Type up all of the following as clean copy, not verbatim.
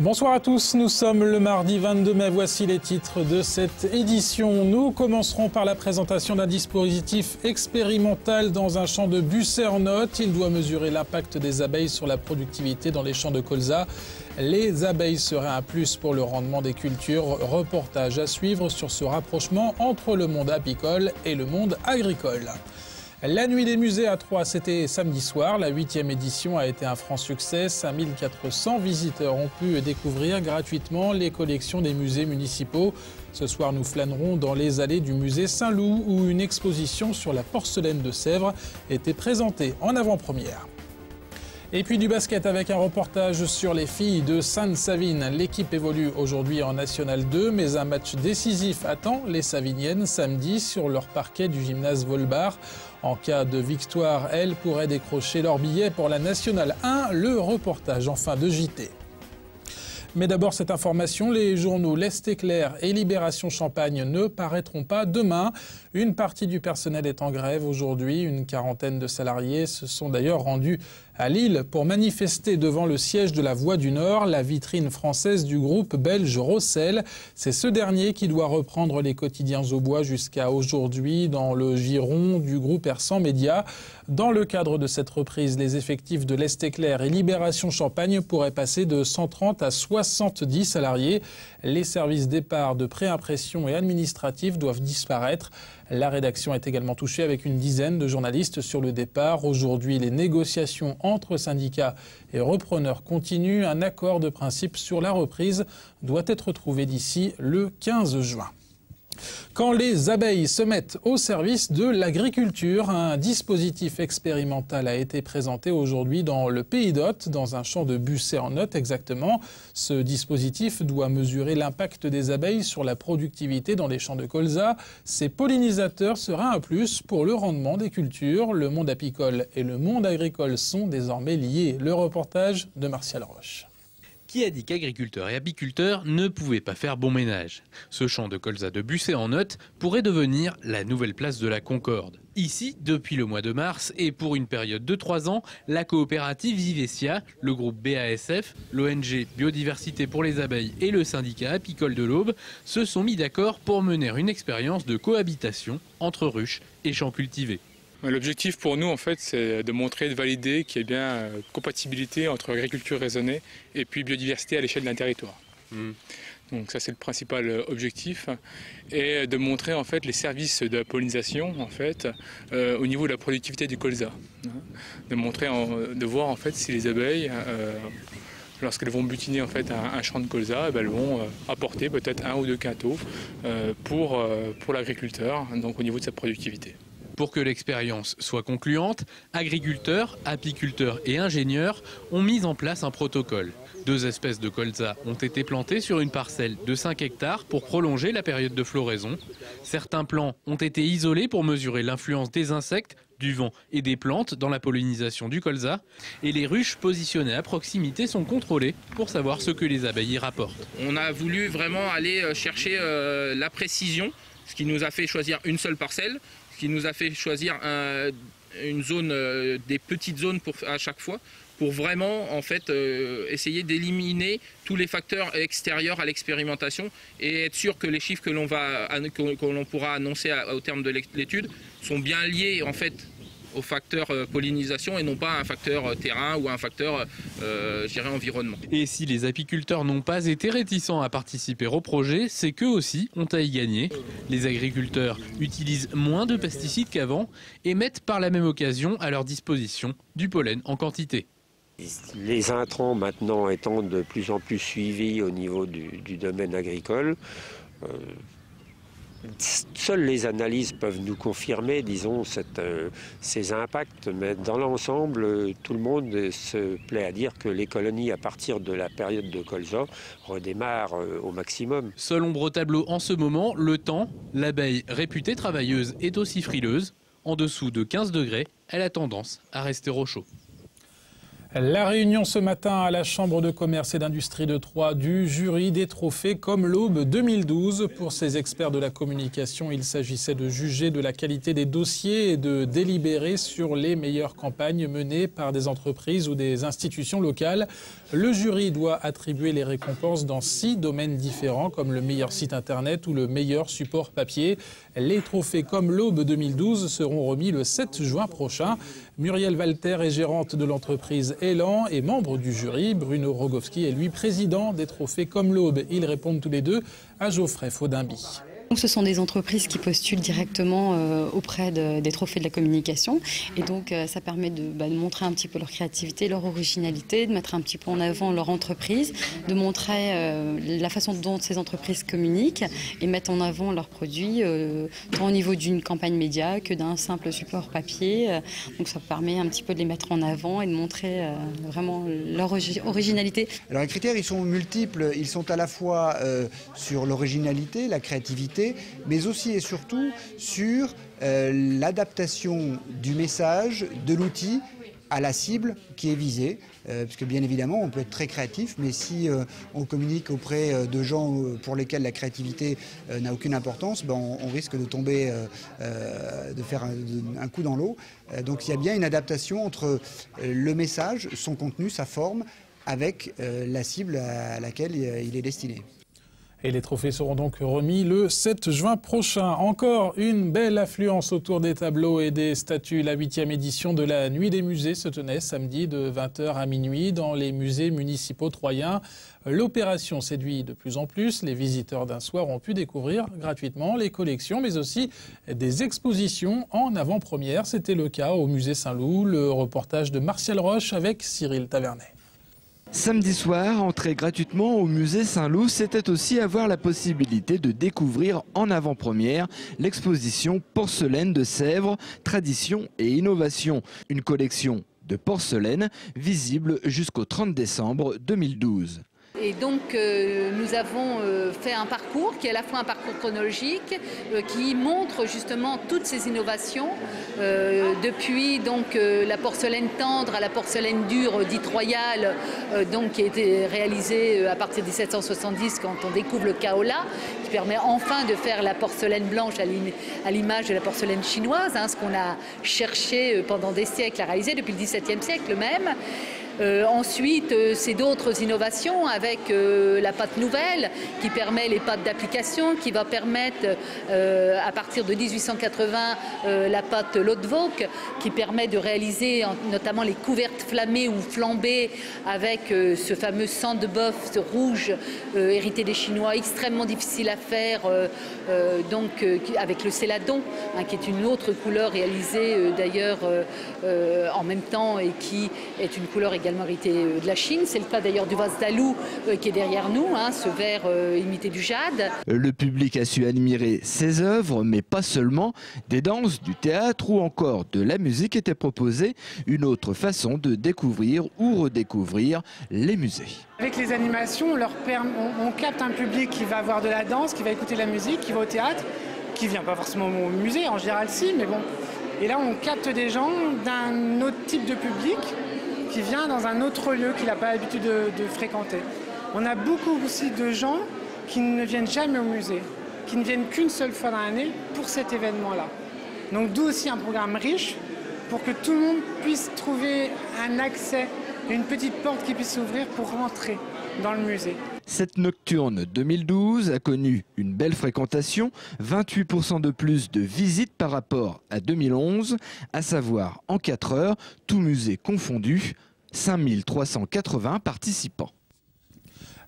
Bonsoir à tous, nous sommes le mardi 22 mai, voici les titres de cette édition. Nous commencerons par la présentation d'un dispositif expérimental dans un champ de Bussert-en-Othe. Il doit mesurer l'impact des abeilles sur la productivité dans les champs de colza. Les abeilles seraient un plus pour le rendement des cultures. Reportage à suivre sur ce rapprochement entre le monde apicole et le monde agricole. La nuit des musées à Troyes, c'était samedi soir. La 8e édition a été un franc succès. 5400 visiteurs ont pu découvrir gratuitement les collections des musées municipaux. Ce soir, nous flânerons dans les allées du musée Saint-Loup où une exposition sur la porcelaine de Sèvres était présentée en avant-première. Et puis du basket avec un reportage sur les filles de Sainte-Savine. L'équipe évolue aujourd'hui en National 2, mais un match décisif attend les Saviniennes samedi sur leur parquet du gymnase Volbar. En cas de victoire, elles pourraient décrocher leur billet pour la National 1. Le reportage en fin de JT. Mais d'abord cette information, les journaux L'Est Éclair et Libération Champagne ne paraîtront pas demain. Une partie du personnel est en grève aujourd'hui. Une quarantaine de salariés se sont d'ailleurs rendus à Lille pour manifester devant le siège de la Voix du Nord, la vitrine française du groupe belge Rossel. C'est ce dernier qui doit reprendre les quotidiens au bois jusqu'à aujourd'hui dans le giron du groupe Hersant Média. Dans le cadre de cette reprise, les effectifs de L'Est Éclair et Libération Champagne pourraient passer de 130 à 70 salariés. Les services départ de préimpression et administratifs doivent disparaître. La rédaction est également touchée avec une dizaine de journalistes sur le départ. Aujourd'hui, les négociations entre syndicats et repreneurs continuent. Un accord de principe sur la reprise doit être trouvé d'ici le 15 juin. Quand les abeilles se mettent au service de l'agriculture, un dispositif expérimental a été présenté aujourd'hui dans le Pays d'Othe, dans un champ de Bussert-en-Othe exactement. Ce dispositif doit mesurer l'impact des abeilles sur la productivité dans les champs de colza. Ces pollinisateurs seraient un plus pour le rendement des cultures. Le monde apicole et le monde agricole sont désormais liés. Le reportage de Martial Roche. Qui a dit qu'agriculteurs et apiculteurs ne pouvaient pas faire bon ménage? Ce champ de colza de Bussert-en-Othe pourrait devenir la nouvelle place de la Concorde. Ici, depuis le mois de mars et pour une période de 3 ans, la coopérative Vivesia, le groupe BASF, l'ONG Biodiversité pour les abeilles et le syndicat apicole de l'Aube se sont mis d'accord pour mener une expérience de cohabitation entre ruches et champs cultivés. L'objectif pour nous, en fait, c'est de montrer, de valider qu'il y a bien compatibilité entre agriculture raisonnée et puis biodiversité à l'échelle d'un territoire. Donc ça, c'est le principal objectif. Et de montrer, en fait, les services de la pollinisation, en fait, au niveau de la productivité du colza. De montrer, de voir, en fait, si les abeilles, lorsqu'elles vont butiner, en fait, un champ de colza, elles vont apporter peut-être 1 ou 2 quintaux pour l'agriculteur, donc au niveau de sa productivité. Pour que l'expérience soit concluante, agriculteurs, apiculteurs et ingénieurs ont mis en place un protocole. 2 espèces de colza ont été plantées sur une parcelle de 5 hectares pour prolonger la période de floraison. Certains plants ont été isolés pour mesurer l'influence des insectes, du vent et des plantes dans la pollinisation du colza. Et les ruches positionnées à proximité sont contrôlées pour savoir ce que les abeilles y rapportent. On a voulu vraiment aller chercher la précision, ce qui nous a fait choisir une seule parcelle, qui nous a fait choisir une zone, des petites zones à chaque fois, pour vraiment en fait essayer d'éliminer tous les facteurs extérieurs à l'expérimentation et être sûr que les chiffres que l'on pourra annoncer au terme de l'étude sont bien liés en fait au facteur pollinisation et non pas un facteur terrain ou un facteur environnement. Et si les apiculteurs n'ont pas été réticents à participer au projet, c'est qu'eux aussi ont à y gagner. Les agriculteurs utilisent moins de pesticides qu'avant et mettent par la même occasion à leur disposition du pollen en quantité. Les intrants maintenant étant de plus en plus suivis au niveau du domaine agricole, seules les analyses peuvent nous confirmer, disons, ces impacts, mais dans l'ensemble, tout le monde se plaît à dire que les colonies, à partir de la période de colza, redémarrent au maximum. Seule ombre au tableau en ce moment, le temps. L'abeille réputée travailleuse est aussi frileuse. En dessous de 15 degrés, elle a tendance à rester au chaud. La réunion ce matin à la Chambre de commerce et d'industrie de Troyes du jury des trophées Comme l'Aube 2012. Pour ces experts de la communication, il s'agissait de juger de la qualité des dossiers et de délibérer sur les meilleures campagnes menées par des entreprises ou des institutions locales. Le jury doit attribuer les récompenses dans 6 domaines différents, comme le meilleur site internet ou le meilleur support papier. Les trophées Comme l'Aube 2012 seront remis le 7 juin prochain. Muriel Walter est gérante de l'entreprise Elan et membre du jury. Bruno Rogowski est lui président des trophées Comme l'Aube. Ils répondent tous les deux à Geoffrey Faudinby. Ce sont des entreprises qui postulent directement auprès des trophées de la communication et donc ça permet de montrer un petit peu leur créativité, leur originalité, de mettre un petit peu en avant leur entreprise, de montrer la façon dont ces entreprises communiquent et mettent en avant leurs produits tant au niveau d'une campagne média que d'un simple support papier. Donc ça permet un petit peu de les mettre en avant et de montrer vraiment leur originalité. Alors les critères ils sont multiples, ils sont à la fois sur l'originalité, la créativité, mais aussi et surtout sur l'adaptation du message, de l'outil à la cible qui est visée. Parce que bien évidemment, on peut être très créatif, mais si on communique auprès de gens pour lesquels la créativité n'a aucune importance, on risque de tomber, de faire un coup dans l'eau. Donc il y a bien une adaptation entre le message, son contenu, sa forme, avec la cible à laquelle il est destiné. Et les trophées seront donc remis le 7 juin prochain. Encore une belle affluence autour des tableaux et des statues. La 8e édition de la Nuit des musées se tenait samedi de 20h à minuit dans les musées municipaux troyens. L'opération séduit de plus en plus. Les visiteurs d'un soir ont pu découvrir gratuitement les collections, mais aussi des expositions en avant-première. C'était le cas au musée Saint-Loup. Le reportage de Martial Roche avec Cyril Tavernet. Samedi soir, entrer gratuitement au musée Saint-Loup, c'était aussi avoir la possibilité de découvrir en avant-première l'exposition Porcelaine de Sèvres, tradition et innovation. Une collection de porcelaine visible jusqu'au 30 décembre 2012. Et donc nous avons fait un parcours qui est à la fois un parcours chronologique qui montre justement toutes ces innovations depuis donc la porcelaine tendre à la porcelaine dure dite royale qui a été réalisée à partir de 1770 quand on découvre le kaola qui permet enfin de faire la porcelaine blanche à l'image de la porcelaine chinoise, ce qu'on a cherché pendant des siècles à réaliser depuis le XVIIe siècle même. Ensuite, c'est d'autres innovations avec la pâte nouvelle qui permet les pâtes d'application, qui va permettre à partir de 1880 la pâte Lodvok qui permet de réaliser notamment les couvertes flammées ou flambées avec ce fameux sang de bœuf, ce rouge hérité des Chinois, extrêmement difficile à faire, avec le céladon qui est une autre couleur réalisée d'ailleurs en même temps et qui est une couleur également hérité de la Chine. C'est le cas d'ailleurs du vase d'Alou qui est derrière nous, ce verre imité du jade. Le public a su admirer ces œuvres, mais pas seulement. Des danses, du théâtre ou encore de la musique étaient proposées. Une autre façon de découvrir ou redécouvrir les musées. Avec les animations, on capte un public qui va voir de la danse, qui va écouter la musique, qui va au théâtre, qui vient pas forcément au musée, en général si, mais bon. Et là, on capte des gens d'un autre type de public qui vient dans un autre lieu qu'il n'a pas l'habitude de fréquenter. On a beaucoup aussi de gens qui ne viennent jamais au musée, qui ne viennent qu'une seule fois dans l'année pour cet événement-là. Donc d'où aussi un programme riche pour que tout le monde puisse trouver un accès, une petite porte qui puisse s'ouvrir pour rentrer dans le musée. Cette nocturne 2012 a connu une belle fréquentation, 28% de plus de visites par rapport à 2011, à savoir en 4 heures, tout musée confondu, 5380 participants.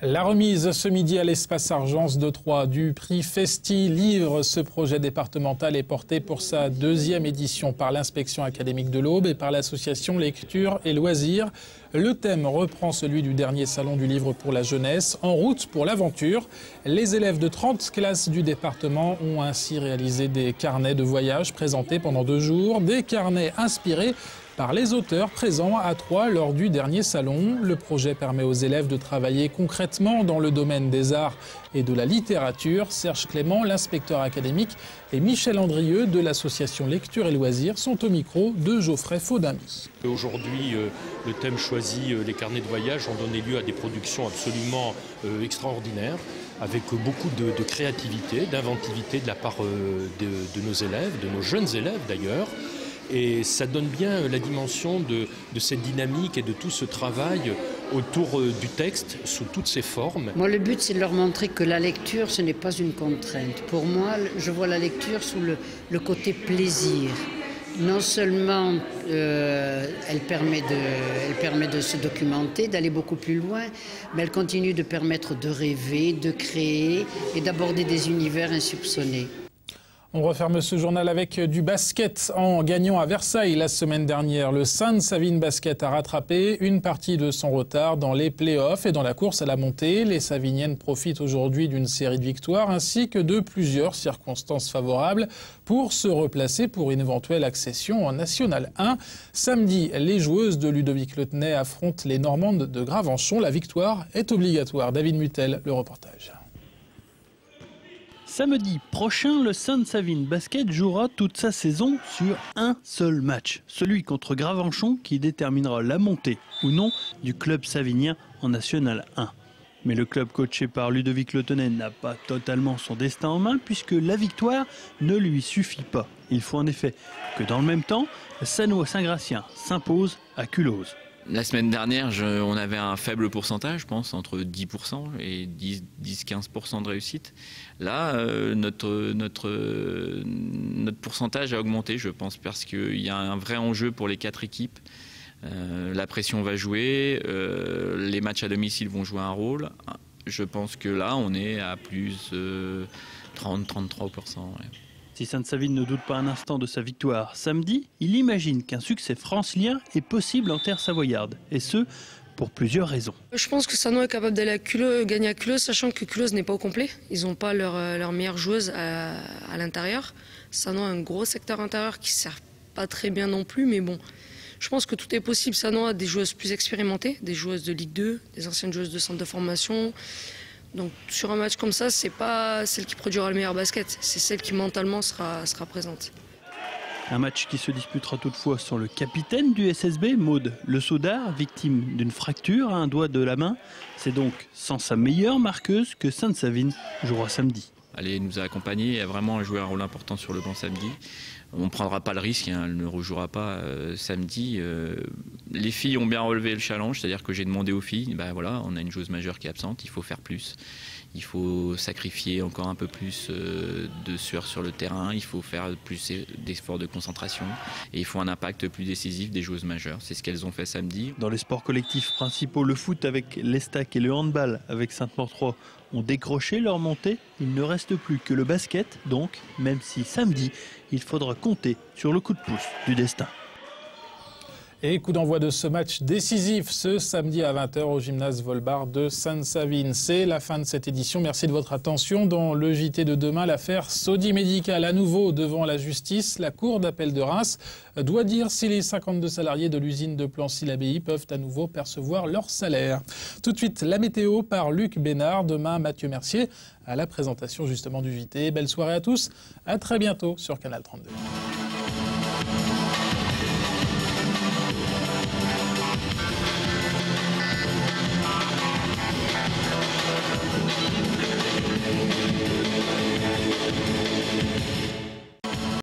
La remise ce midi à l'espace Argence de Troyes du prix Festi Livre. Ce projet départemental est porté pour sa 2e édition par l'inspection académique de l'Aube et par l'association Lecture et Loisirs. Le thème reprend celui du dernier salon du livre pour la jeunesse, En route pour l'aventure. Les élèves de 30 classes du département ont ainsi réalisé des carnets de voyage présentés pendant 2 jours, des carnets inspirés par les auteurs présents à Troyes lors du dernier salon. Le projet permet aux élèves de travailler concrètement dans le domaine des arts et de la littérature. Serge Clément, l'inspecteur académique, et Michel Andrieux de l'association Lecture et Loisirs sont au micro de Geoffrey Faudamy. Aujourd'hui, le thème choisi, les carnets de voyage, ont donné lieu à des productions absolument extraordinaires, avec beaucoup de créativité, d'inventivité de la part de nos élèves, de nos jeunes élèves d'ailleurs. Et ça donne bien la dimension de cette dynamique et de tout ce travail autour du texte sous toutes ses formes. Moi, le but, c'est de leur montrer que la lecture, ce n'est pas une contrainte. Pour moi, je vois la lecture sous le côté plaisir. Non seulement elle permet de se documenter, d'aller beaucoup plus loin, mais elle continue de permettre de rêver, de créer et d'aborder des univers insoupçonnés. On referme ce journal avec du basket. En gagnant à Versailles la semaine dernière, le Sainte-Savine Basket a rattrapé une partie de son retard dans les play-offs et dans la course à la montée. Les Saviniennes profitent aujourd'hui d'une série de victoires ainsi que de plusieurs circonstances favorables pour se replacer pour une éventuelle accession en National 1. Samedi, les joueuses de Ludovic Le Tenay affrontent les Normandes de Gravenchon. La victoire est obligatoire. David Mutel, le reportage. Samedi prochain, le Sainte-Savine Basket jouera toute sa saison sur un seul match. Celui contre Gravenchon qui déterminera la montée ou non du club savinien en National 1. Mais le club coaché par Ludovic Le Tenay n'a pas totalement son destin en main puisque la victoire ne lui suffit pas. Il faut en effet que dans le même temps, Sannois Saint-Gratien s'impose à Culose. La semaine dernière, on avait un faible pourcentage, je pense, entre 10% et 10-15% de réussite. Là, notre pourcentage a augmenté, je pense, parce qu'il y a un vrai enjeu pour les 4 équipes. La pression va jouer, les matchs à domicile vont jouer un rôle. Je pense que là, on est à plus 30-33%. Ouais. Si Sainte-Savine ne doute pas un instant de sa victoire samedi, il imagine qu'un succès francilien est possible en terre savoyarde. Et ce, pour plusieurs raisons. Je pense que Sannois est capable d'aller gagner à Culose, sachant que Culose n'est pas au complet. Ils n'ont pas leur meilleure joueuse à l'intérieur. Sannois a un gros secteur intérieur qui ne sert pas très bien non plus, mais bon. Je pense que tout est possible. Sannois a des joueuses plus expérimentées, des joueuses de Ligue 2, des anciennes joueuses de centre de formation. Donc sur un match comme ça, c'est pas celle qui produira le meilleur basket, c'est celle qui mentalement sera présente. Un match qui se disputera toutefois sans le capitaine du SSB, Maud Le Saudard, victime d'une fracture à un doigt de la main. C'est donc sans sa meilleure marqueuse que Sainte-Savine jouera samedi. Elle nous a accompagnés et a vraiment joué un rôle important sur le banc samedi. On ne prendra pas le risque, elle ne rejouera pas samedi. Les filles ont bien relevé le challenge, c'est-à-dire que j'ai demandé aux filles, voilà, on a une joueuse majeure qui est absente, il faut faire plus. Il faut sacrifier encore un peu plus de sueur sur le terrain, il faut faire plus d'efforts de concentration et il faut un impact plus décisif des joueuses majeures. C'est ce qu'elles ont fait samedi. Dans les sports collectifs principaux, le foot avec l'Estac et le handball avec Sainte-Maure-3 ont décroché leur montée. Il ne reste plus que le basket, donc, même si samedi, il faudra compter sur le coup de pouce du destin. Et coup d'envoi de ce match décisif ce samedi à 20h au gymnase Volbar de Sainte-Savine. C'est la fin de cette édition. Merci de votre attention. Dans le JT de demain, l'affaire Saudi Médical à nouveau devant la justice. La cour d'appel de Reims doit dire si les 52 salariés de l'usine de Plancy-l'Abbaye peuvent à nouveau percevoir leur salaire. Tout de suite, la météo par Luc Bénard. Demain, Mathieu Mercier à la présentation justement du JT. Belle soirée à tous. À très bientôt sur Canal 32.